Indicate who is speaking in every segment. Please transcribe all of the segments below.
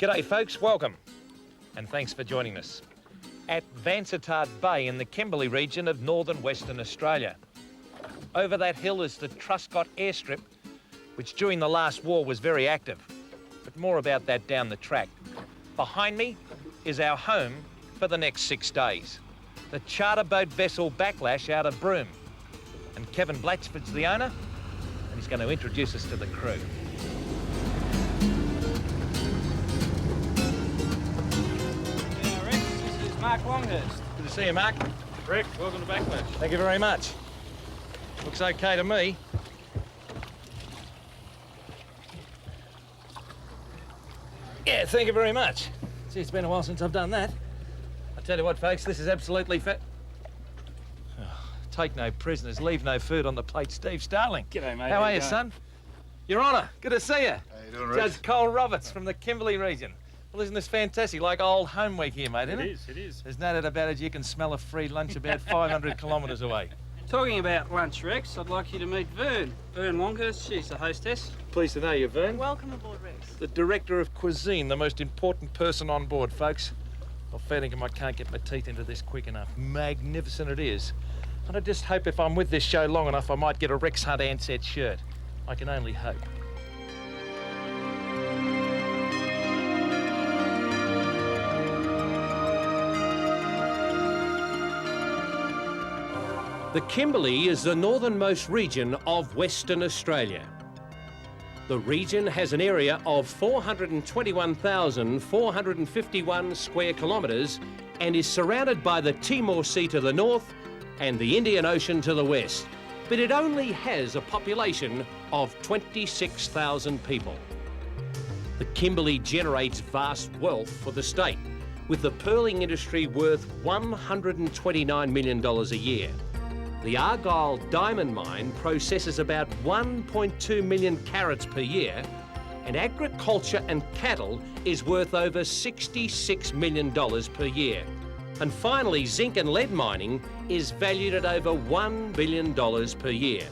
Speaker 1: G'day folks, welcome and thanks for joining us at Vansittart Bay in the Kimberley region of northern Western Australia. Over that hill is the Truscott airstrip, which during the last war was very active, but more about that down the track. Behind me is our home for the next 6 days, the charter boat vessel Backlash out of Broome. And Kevin Blatchford's the owner, and he's going to introduce us to the crew.
Speaker 2: Mark Longhurst.
Speaker 1: Good to see you, Mark.
Speaker 2: Rick, welcome to Backlash.
Speaker 1: Thank you very much. Looks okay to me. Yeah, thank you very much. See, it's been a while since I've done that. I tell you what, folks, this is absolutely take no prisoners, leave no food on the plate. Steve Starling.
Speaker 2: G'day, mate.
Speaker 1: How are you, son? Your Honour, good to see you.
Speaker 3: How you doing, Rick?
Speaker 1: Judge Cole Roberts from the Kimberley region. Well, isn't this fantastic? Like old home week here, mate, isn't it?
Speaker 2: It is.
Speaker 1: There's no doubt about it, you can smell a free lunch about 500 kilometres away.
Speaker 2: Talking about lunch, Rex, I'd like you to meet Vern. Vern Longhurst, she's the hostess.
Speaker 1: Pleased to know you, Vern.
Speaker 4: Welcome aboard, Rex.
Speaker 1: The director of cuisine, the most important person on board, folks. Well, fair dinkum, I can't get my teeth into this quick enough. Magnificent it is. And I just hope if I'm with this show long enough, I might get a Rex Hunt Ansett shirt. I can only hope. The Kimberley is the northernmost region of Western Australia. The region has an area of 421,451 square kilometres and is surrounded by the Timor Sea to the north and the Indian Ocean to the west. But it only has a population of 26,000 people. The Kimberley generates vast wealth for the state, with the pearling industry worth $129 million a year. The Argyle diamond mine processes about 1.2 million carats per year, and agriculture and cattle is worth over $66 million per year. And finally, zinc and lead mining is valued at over $1 billion per year.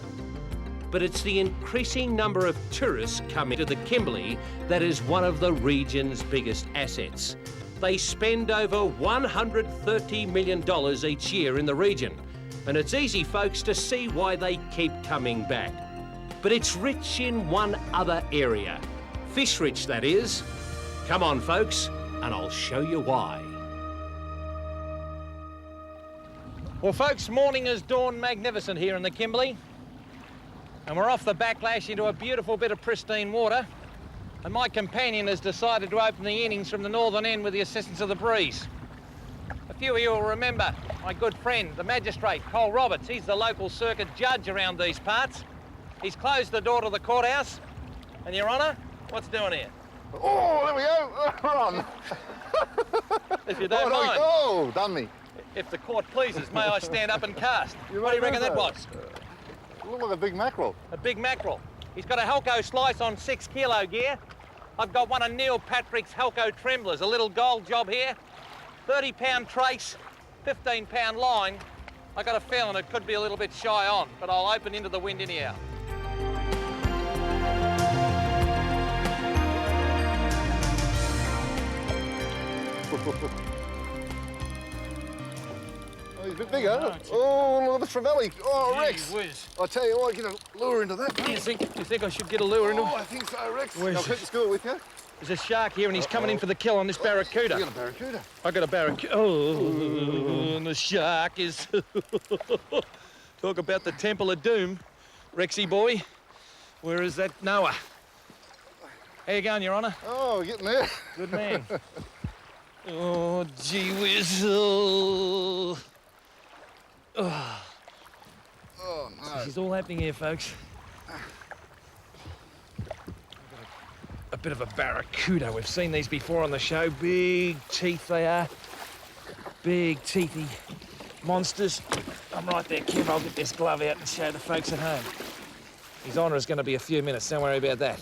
Speaker 1: But it's the increasing number of tourists coming to the Kimberley that is one of the region's biggest assets. They spend over $130 million each year in the region. And it's easy, folks, to see why they keep coming back. But it's rich in one other area. Fish rich, that is. Come on, folks, and I'll show you why. Well, folks, morning has dawned magnificent here in the Kimberley. And we're off the Backlash into a beautiful bit of pristine water. And my companion has decided to open the innings from the northern end with the assistance of the breeze. A few of you will remember my good friend, the magistrate, Cole Roberts. He's the local circuit judge around these parts. He's closed the door to the courthouse. And, Your Honour, what's doing here?
Speaker 3: Oh, there we go. Run.
Speaker 1: If you don't mind.
Speaker 3: Oh, done me.
Speaker 1: If the court pleases, may I stand up and cast? What do you reckon that was?
Speaker 3: Look like a big mackerel.
Speaker 1: A big mackerel. He's got a Helco slice on 6 kilo gear. I've got one of Neil Patrick's Helco tremblers, a little gold job here. 30-pound trace, 15-pound line. I got a feeling it could be a little bit shy on, but I'll open into the wind anyhow.
Speaker 3: Oh, he's a bit bigger. Oh, look at the Trevally. Oh, Rex.
Speaker 1: Whiz.
Speaker 3: I'll tell you what, get a lure into that.
Speaker 1: You think I should get a lure into
Speaker 3: Oh,
Speaker 1: it?
Speaker 3: I think so, Rex.
Speaker 1: Where's
Speaker 3: I'll
Speaker 1: it?
Speaker 3: keep the school with you.
Speaker 1: There's a shark here and he's coming in for the kill on this Barracuda.
Speaker 3: You got a Barracuda.
Speaker 1: I got a Barracuda. Oh, and the shark is... Talk about the Temple of Doom. Rexy boy, where is that Noah? How you going, Your Honour?
Speaker 3: Oh, we're getting there.
Speaker 1: Good man. Oh, gee whiz. Oh. Oh.
Speaker 3: Oh, no.
Speaker 1: This is all happening here, folks. A bit of a Barracuda. We've seen these before on the show. Big teeth they are. Big teethy monsters. I'm right there, Kim. I'll get this glove out and show the folks at home. His Honour is going to be a few minutes. Don't worry about that.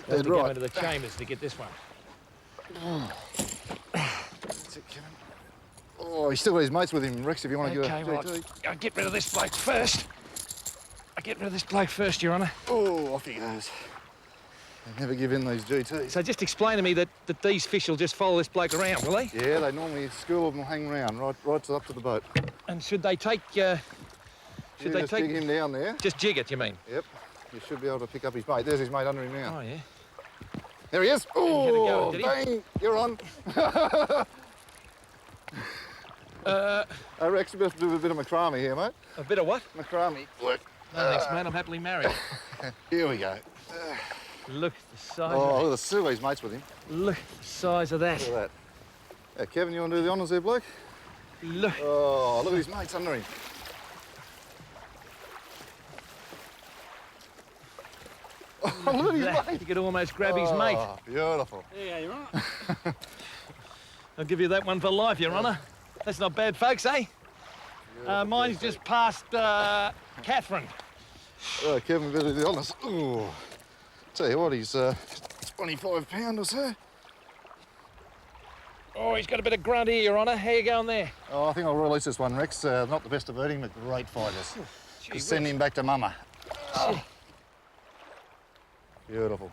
Speaker 1: We'll have to go into the chambers to get this one.
Speaker 3: That's it, Kevin. Oh, he's still got his mates with him, Rex, if you want to
Speaker 1: Okay,
Speaker 3: go.
Speaker 1: well, I'll get rid of this bloke first. Your Honour.
Speaker 3: Oh, off he goes. They never give in, these GTs.
Speaker 4: So just explain to me that these fish will just follow this bloke around, will they?
Speaker 3: Yeah, they normally, school of them will hang around right up to the boat.
Speaker 4: And should they take...
Speaker 3: Jig him down there.
Speaker 4: Just jig it, you mean?
Speaker 3: Yep. You should be able to pick up his mate. There's his mate under him now.
Speaker 4: Oh, yeah.
Speaker 3: There he is. Oh,
Speaker 4: did he?
Speaker 3: bang! You're on. Rex, you have to do a bit of macrame here, mate.
Speaker 4: A bit of what?
Speaker 3: Macrame. Look.
Speaker 4: No, thanks, mate. I'm happily married.
Speaker 3: Here we go.
Speaker 4: Look at the size
Speaker 3: Oh,
Speaker 4: of
Speaker 3: look at the silver, his mates with him.
Speaker 4: Look at the size of that.
Speaker 3: Look at that. Yeah, Kevin, you want to do the honours there, bloke?
Speaker 4: Look.
Speaker 3: Oh, look at his mates under him. Oh, look at his mate.
Speaker 4: You could almost grab his mate.
Speaker 3: Beautiful.
Speaker 2: Yeah, you're right.
Speaker 4: I'll give you that one for life, Your Honour. That's not bad, folks, eh? Mine's just past Catherine.
Speaker 3: Oh, Kevin, a bit of the honours. Ooh. Tell you what, he's 25 pound or so.
Speaker 4: Oh, he's got a bit of grunt here, Your Honour. How you going there?
Speaker 3: Oh, I think I'll release this one, Rex. Not the best of eating, but great fighters. Just send him back to Mama. Oh. Beautiful.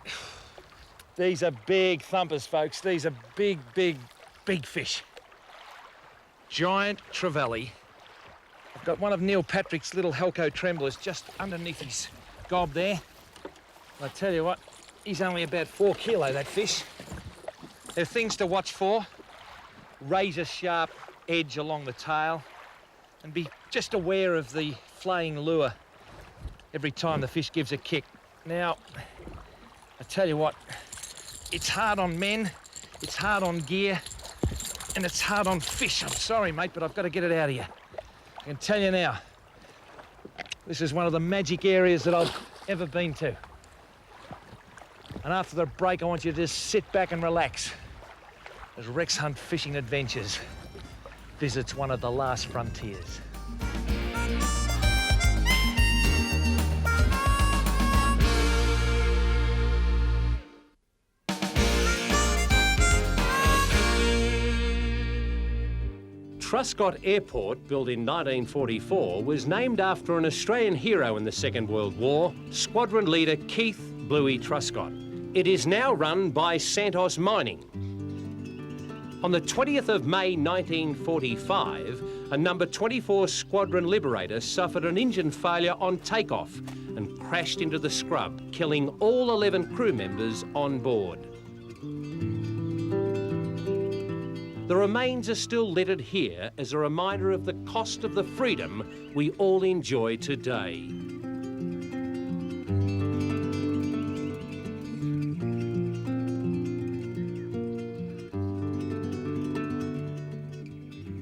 Speaker 4: These are big thumpers, folks. These are big, big, big fish. Giant Trevally. I've got one of Neil Patrick's little Helco tremblers just underneath his gob there. I tell you what, he's only about 4 kilo, that fish. There are things to watch for. Razor sharp edge along the tail. And be just aware of the flaying lure every time the fish gives a kick. Now, I tell you what, it's hard on men, it's hard on gear, and it's hard on fish. I'm sorry, mate, but I've got to get it out of you. I can tell you now, this is one of the magic areas that I've ever been to. And after the break, I want you to just sit back and relax as Rex Hunt Fishing Adventures visits one of the last frontiers.
Speaker 1: Truscott Airport, built in 1944, was named after an Australian hero in the Second World War, Squadron Leader Keith Bluey Truscott. It is now run by Santos Mining. On the 20th of May 1945, a number 24 Squadron Liberator suffered an engine failure on takeoff and crashed into the scrub, killing all 11 crew members on board. The remains are still littered here as a reminder of the cost of the freedom we all enjoy today.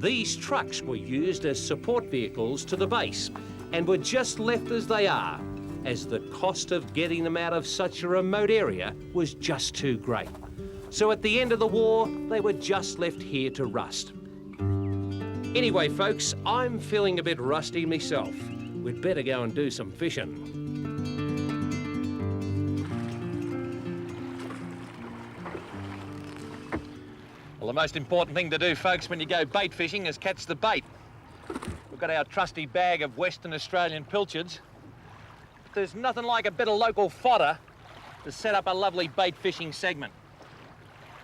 Speaker 1: These trucks were used as support vehicles to the base and were just left as they are, as the cost of getting them out of such a remote area was just too great. So at the end of the war, they were just left here to rust. Anyway, folks, I'm feeling a bit rusty myself. We'd better go and do some fishing.
Speaker 4: Well, the most important thing to do, folks, when you go bait fishing is catch the bait. We've got our trusty bag of Western Australian pilchards. But there's nothing like a bit of local fodder to set up a lovely bait fishing segment.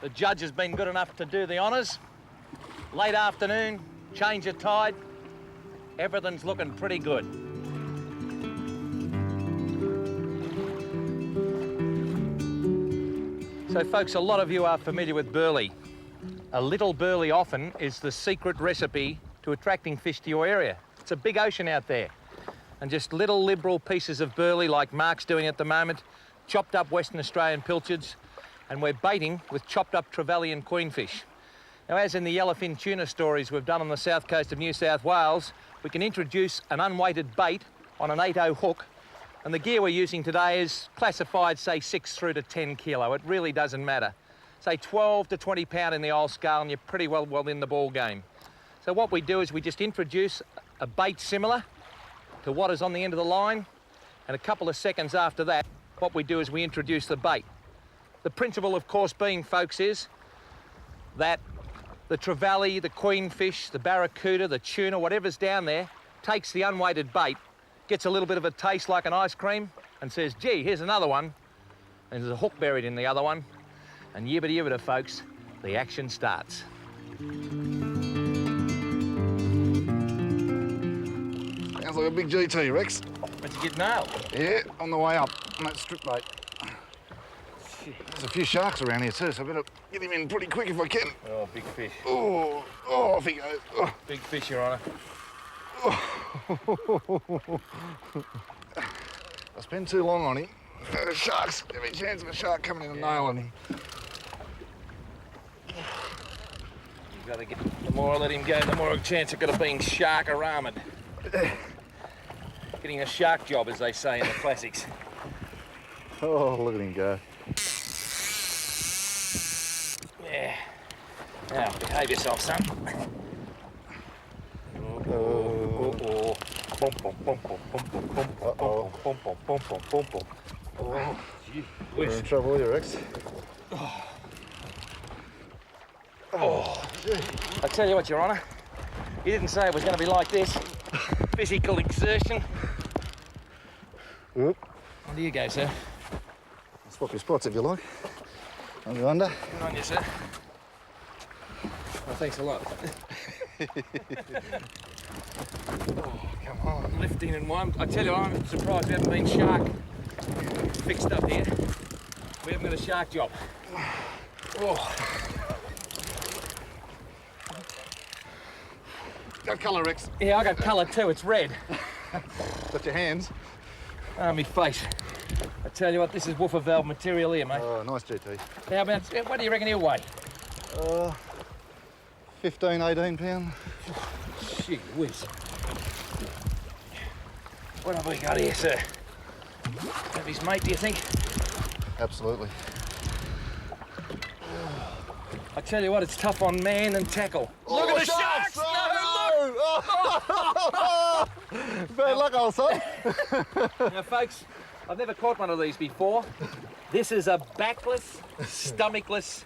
Speaker 4: The judge has been good enough to do the honours. Late afternoon, change of tide, everything's looking pretty good. So folks, a lot of you are familiar with burley. A little burley often is the secret recipe to attracting fish to your area. It's a big ocean out there. And just little liberal pieces of burley like Mark's doing at the moment, chopped up Western Australian pilchards, and we're baiting with chopped up trevally and queenfish. Now, as in the yellowfin tuna stories we've done on the south coast of New South Wales, we can introduce an unweighted bait on an 8/0 hook, and the gear we're using today is classified, say, 6 through to 10 kilo. It really doesn't matter. Say 12 to 20 pound in the old scale and you're pretty well in the ball game. So what we do is we just introduce a bait similar to what is on the end of the line, and a couple of seconds after that, what we do is we introduce the bait. The principle, of course, being, folks, is that the trevally, the queenfish, the barracuda, the tuna, whatever's down there, takes the unweighted bait, gets a little bit of a taste like an ice cream, and says, gee, here's another one. and there's a hook buried in the other one. And yibbity yibbita, folks, the action starts.
Speaker 3: Sounds like a big GT, Rex.
Speaker 4: Let's get nailed.
Speaker 3: Yeah, on the way up on that strip bait. There's a few sharks around here too, so I better get him in pretty quick if I can.
Speaker 4: Oh, big fish.
Speaker 3: Oh, off he goes. Oh.
Speaker 4: Big fish, Your Honour.
Speaker 3: I spend too long on him. Sharks, every chance of a shark coming in and nailing him.
Speaker 4: You've got to get, the more I let him go, the more a chance I've got of being shark-armed. Getting a shark job, as they say in the classics.
Speaker 3: Oh, look at him go.
Speaker 4: Yeah. Now, behave yourself, son.
Speaker 3: Uh-oh.
Speaker 4: Oh, gee
Speaker 3: We're
Speaker 4: whiz.
Speaker 3: in trouble here, Rex.
Speaker 4: Oh, I tell you what, Your Honour, you didn't say it was going to be like this. Physical exertion.
Speaker 3: Whoop.
Speaker 4: There you go, sir.
Speaker 3: Swap your spots if you like. I'll go under.
Speaker 4: Good on you, sir. Well, thanks a lot. Oh, come on. Lifting in one. I tell you, I'm surprised we haven't been shark fixed up here. We haven't got a shark job. Oh.
Speaker 3: Got colour, Rex.
Speaker 4: Yeah, I got colour too. It's red.
Speaker 3: Got your hands.
Speaker 4: Oh, me face. I tell you what, this is woofer valve material here, mate.
Speaker 3: Oh, nice GT.
Speaker 4: How about, what do you reckon he'll weigh?
Speaker 3: 15, 18 pound.
Speaker 4: Gee whiz. What have we got here, sir? Have his mate, do you think?
Speaker 3: Absolutely.
Speaker 4: I tell you what, it's tough on man and tackle. Look at the sharks!
Speaker 3: Oh, no! Bad luck, old son.
Speaker 4: Now, folks, I've never caught one of these before. This is a backless, stomachless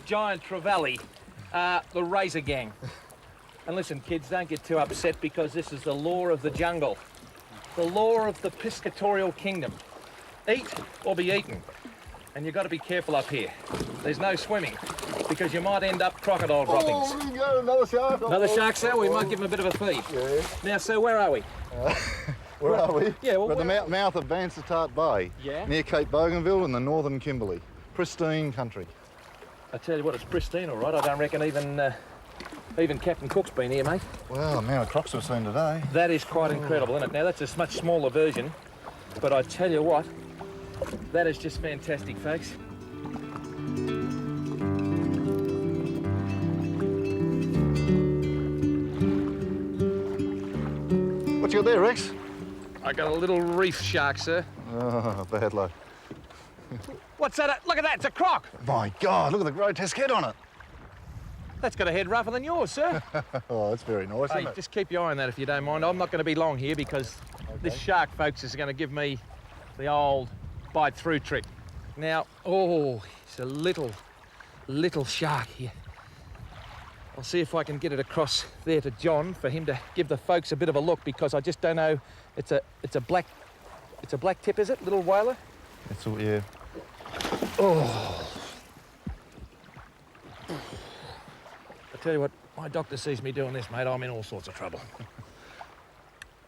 Speaker 4: Giant Trevally, the Razor Gang. And listen, kids, don't get too upset because this is the law of the jungle, the law of the piscatorial kingdom. Eat or be eaten. And you've got to be careful up here. There's no swimming because you might end up crocodile droppings.
Speaker 3: Oh, we go, another shark.
Speaker 4: Another shark, sir? We might give him a bit of a feed.
Speaker 3: Yeah.
Speaker 4: Now, sir, where are we?
Speaker 3: Where are we?
Speaker 4: Yeah, well,
Speaker 3: we're at the
Speaker 4: where-
Speaker 3: mouth of Vansittart Bay,
Speaker 4: Yeah.
Speaker 3: near Cape Bougainville in the northern Kimberley. Pristine country.
Speaker 4: I tell you what, it's pristine, all right. I don't reckon even Captain Cook's been here, mate.
Speaker 3: Well, the amount of crocs we've seen today.
Speaker 4: That is quite incredible, isn't it? Now, that's a much smaller version, but I tell you what, that is just fantastic, folks.
Speaker 3: What you got there, Rex?
Speaker 4: I got a little reef shark, sir.
Speaker 3: Oh, bad luck.
Speaker 4: What's that? Look at that, it's a croc.
Speaker 3: My God, look at the grotesque head on it.
Speaker 4: That's got a head rougher than yours, sir.
Speaker 3: Oh, that's very nice,
Speaker 4: Hey,
Speaker 3: isn't it?
Speaker 4: just keep your eye on that if you don't mind. I'm not going to be long here because this shark, folks, is going to give me the old bite-through trick. Now, oh, it's a little shark here. I'll see if I can get it across there to John for him to give the folks a bit of a look because I just don't know. It's a black tip, is it? Little whaler?
Speaker 3: It's all, yeah.
Speaker 4: Oh. I tell you what, my doctor sees me doing this, mate, I'm in all sorts of trouble.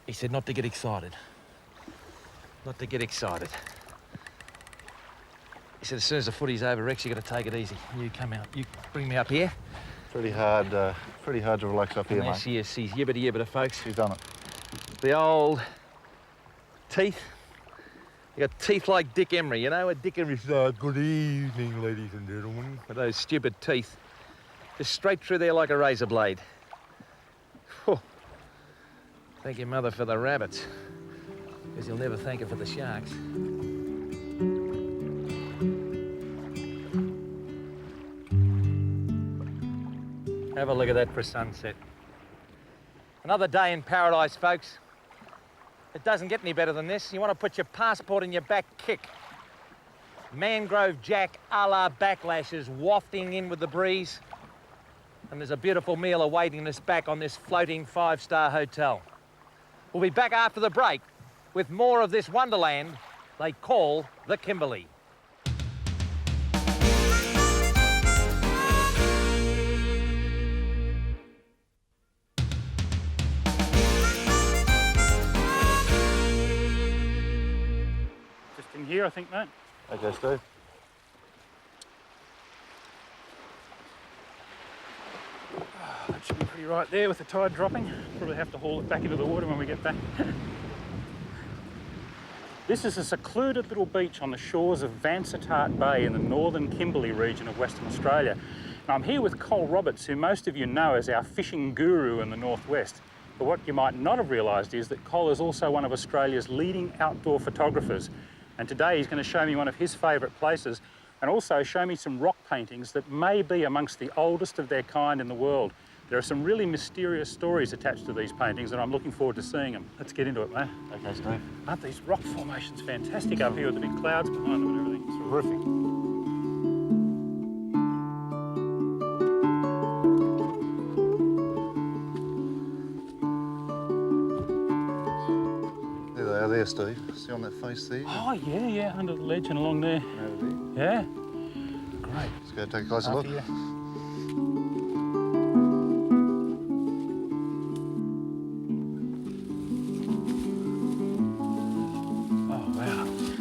Speaker 4: He said not to get excited. Not to get excited. He said as soon as the footy's over, Rex, you got to take it easy. You come out, you bring me up here.
Speaker 3: Pretty hard to relax up here,
Speaker 4: And there
Speaker 3: mate.
Speaker 4: she is, she's yibbity yibbita, folks.
Speaker 3: She's done it.
Speaker 4: The old teeth. You got teeth like Dick Emery, you know? Dick Emery said, "Good evening, ladies and gentlemen." With those stupid teeth. Just straight through there like a razor blade. Whew. Thank your mother for the rabbits, because you'll never thank her for the sharks. Have a look at that for sunset. Another day in paradise, folks. It doesn't get any better than this. You want to put your passport in your back kick. Mangrove Jack a la Backlash is wafting in with the breeze. And there's a beautiful meal awaiting us back on this floating 5-star hotel. We'll be back after the break with more of this wonderland they call the Kimberley.
Speaker 5: here, I think, mate.
Speaker 3: Okay, Steve.
Speaker 5: That should be pretty right there with the tide dropping. Probably have to haul it back into the water when we get back. This is a secluded little beach on the shores of Vansittart Bay in the northern Kimberley region of Western Australia. Now, I'm here with Col Roberts, who most of you know as our fishing guru in the northwest. But what you might not have realised is that Col is also one of Australia's leading outdoor photographers. And today he's going to show me one of his favourite places and also show me some rock paintings that may be amongst the oldest of their kind in the world. There are some really mysterious stories attached to these paintings and I'm looking forward to seeing them. Let's get into it, mate.
Speaker 3: Okay, Steve.
Speaker 5: Aren't these rock formations fantastic up here with the big clouds behind them and everything? It's terrific.
Speaker 3: There they are there, Steve. See on that face there?
Speaker 5: Oh, yeah, under the ledge and along there.
Speaker 3: Over there.
Speaker 5: Yeah? Great.
Speaker 3: Let's go take a closer look.
Speaker 5: Here.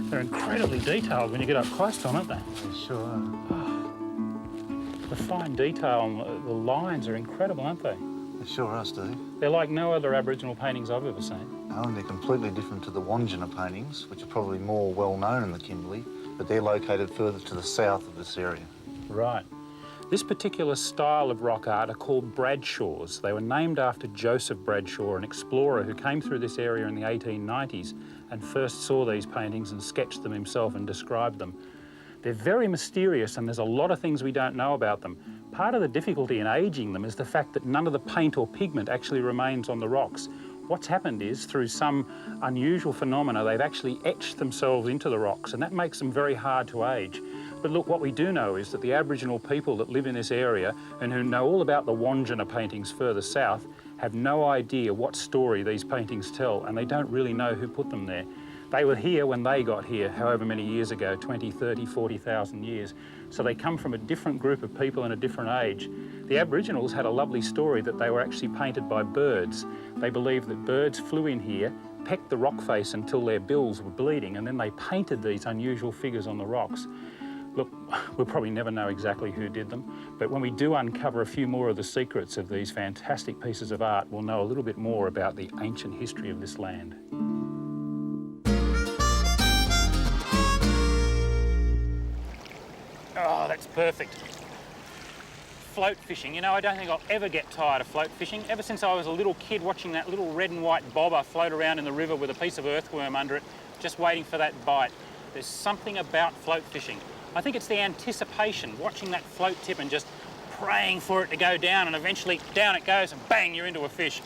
Speaker 5: They're incredibly detailed when you get up close to them, aren't they?
Speaker 3: They sure are.
Speaker 5: Oh, the fine detail on the lines are incredible, aren't they?
Speaker 3: They sure are, Steve.
Speaker 5: They're like no other Aboriginal paintings I've ever seen.
Speaker 3: Oh, and they're completely different to the Wandjina paintings, which are probably more well known in the Kimberley, but they're located further to the south of this area.
Speaker 5: Right. This particular style of rock art are called Bradshaws. They were named after Joseph Bradshaw, an explorer who came through this area in the 1890s and first saw these paintings and sketched them himself and described them. They're very mysterious and there's a lot of things we don't know about them. Part of the difficulty in aging them is the fact that none of the paint or pigment actually remains on the rocks. What's happened is, through some unusual phenomena, they've actually etched themselves into the rocks, and that makes them very hard to age. But look, what we do know is that the Aboriginal people that live in this area and who know all about the Wandjina paintings further south have no idea what story these paintings tell, and they don't really know who put them there. They were here when they got here, however many years ago, 20, 30, 40,000 years. So they come from a different group of people in a different age. The Aboriginals had a lovely story that they were actually painted by birds. They believed that birds flew in here, pecked the rock face until their bills were bleeding, and then they painted these unusual figures on the rocks. Look, we'll probably never know exactly who did them, but when we do uncover a few more of the secrets of these fantastic pieces of art, we'll know a little bit more about the ancient history of this land. Oh, that's perfect. Float fishing. You know, I don't think I'll ever get tired of float fishing. Ever since I was a little kid watching that little red and white bobber float around in the river with a piece of earthworm under it, just waiting for that bite. There's something about float fishing. I think it's the anticipation, watching that float tip and just praying for it to go down, and eventually down it goes and bang, you're into a fish.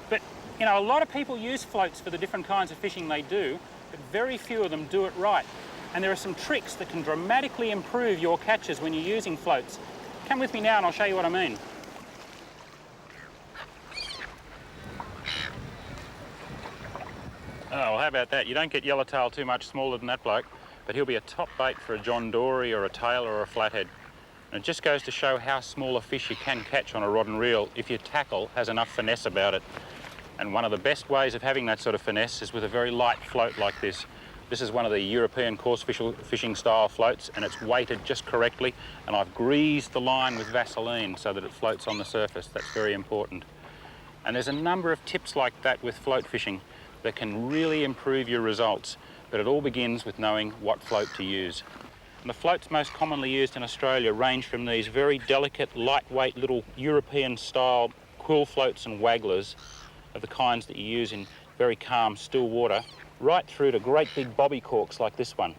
Speaker 5: But, you know, a lot of people use floats for the different kinds of fishing they do, but very few of them do it right. And there are some tricks that can dramatically improve your catches when you're using floats. Come with me now and I'll show you what I mean. Oh, well, how about that? You don't get yellowtail too much smaller than that bloke, but he'll be a top bait for a John Dory or a tailor or a flathead. And it just goes to show how small a fish you can catch on a rod and reel if your tackle has enough finesse about it. And one of the best ways of having that sort of finesse is with a very light float like this. This is one of the European coarse fishing style floats, and it's weighted just correctly, and I've greased the line with Vaseline so that it floats on the surface. That's very important. And there's a number of tips like that with float fishing that can really improve your results, but it all begins with knowing what float to use. And the floats most commonly used in Australia range from these very delicate, lightweight little European style quill floats and wagglers of the kinds that you use in very calm, still water, right through to great big bobby corks like this one.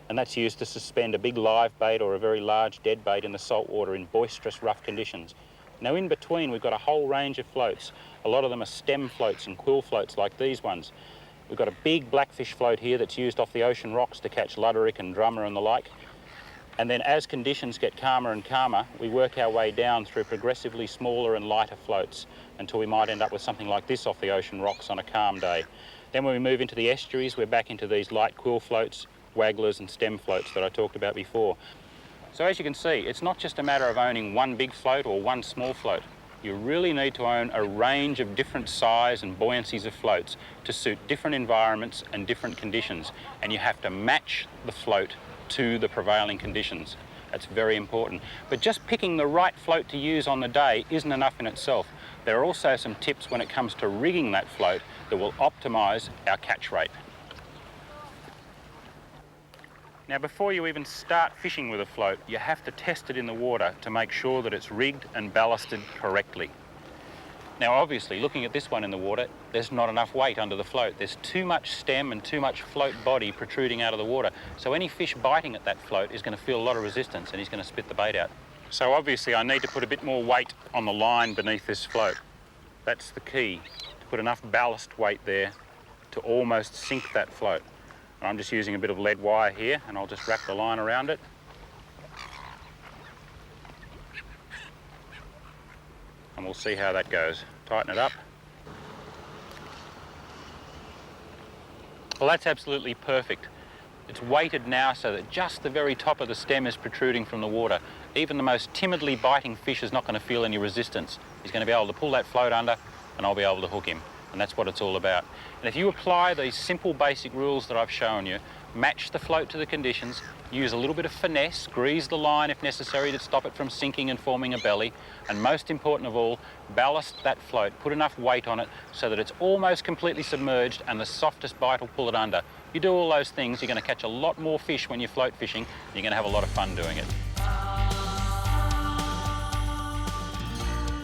Speaker 5: And that's used to suspend a big live bait or a very large dead bait in the salt water in boisterous, rough conditions. Now in between we've got a whole range of floats. A lot of them are stem floats and quill floats like these ones. We've got a big blackfish float here that's used off the ocean rocks to catch luderick and drummer and the like. And then as conditions get calmer and calmer, we work our way down through progressively smaller and lighter floats until we might end up with something like this off the ocean rocks on a calm day. Then when we move into the estuaries, we're back into these light quill floats, wagglers and stem floats that I talked about before. So as you can see, it's not just a matter of owning one big float or one small float. you really need to own a range of different size and buoyancies of floats to suit different environments and different conditions. And you have to match the float to the prevailing conditions. That's very important. But just picking the right float to use on the day isn't enough in itself. There are also some tips when it comes to rigging that float that will optimise our catch rate. Now, before you even start fishing with a float, you have to test it in the water to make sure that it's rigged and ballasted correctly. Now, obviously, looking at this one in the water, there's not enough weight under the float. There's too much stem and too much float body protruding out of the water. So any fish biting at that float is going to feel a lot of resistance and he's going to spit the bait out. So obviously, I need to put a bit more weight on the line beneath this float. That's the key, to put enough ballast weight there to almost sink that float. I'm just using a bit of lead wire here and I'll just wrap the line around it. And we'll see how that goes. Tighten it up. Well, that's absolutely perfect. It's weighted now so that just the very top of the stem is protruding from the water. Even the most timidly biting fish is not going to feel any resistance. He's going to be able to pull that float under and I'll be able to hook him. And that's what it's all about. And if you apply these simple basic rules that I've shown you, match the float to the conditions, use a little bit of finesse, grease the line if necessary to stop it from sinking and forming a belly, and most important of all, ballast that float, put enough weight on it so that it's almost completely submerged and the softest bite will pull it under. You do all those things, you're going to catch a lot more fish when you're float fishing, and you're going to have a lot of fun doing it.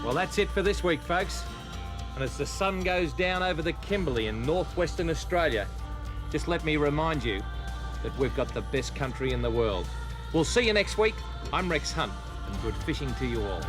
Speaker 4: Well, that's it for this week, folks. And as the sun goes down over the Kimberley in northwestern Australia, just let me remind you that we've got the best country in the world. We'll see you next week. I'm Rex Hunt, and good fishing to you all.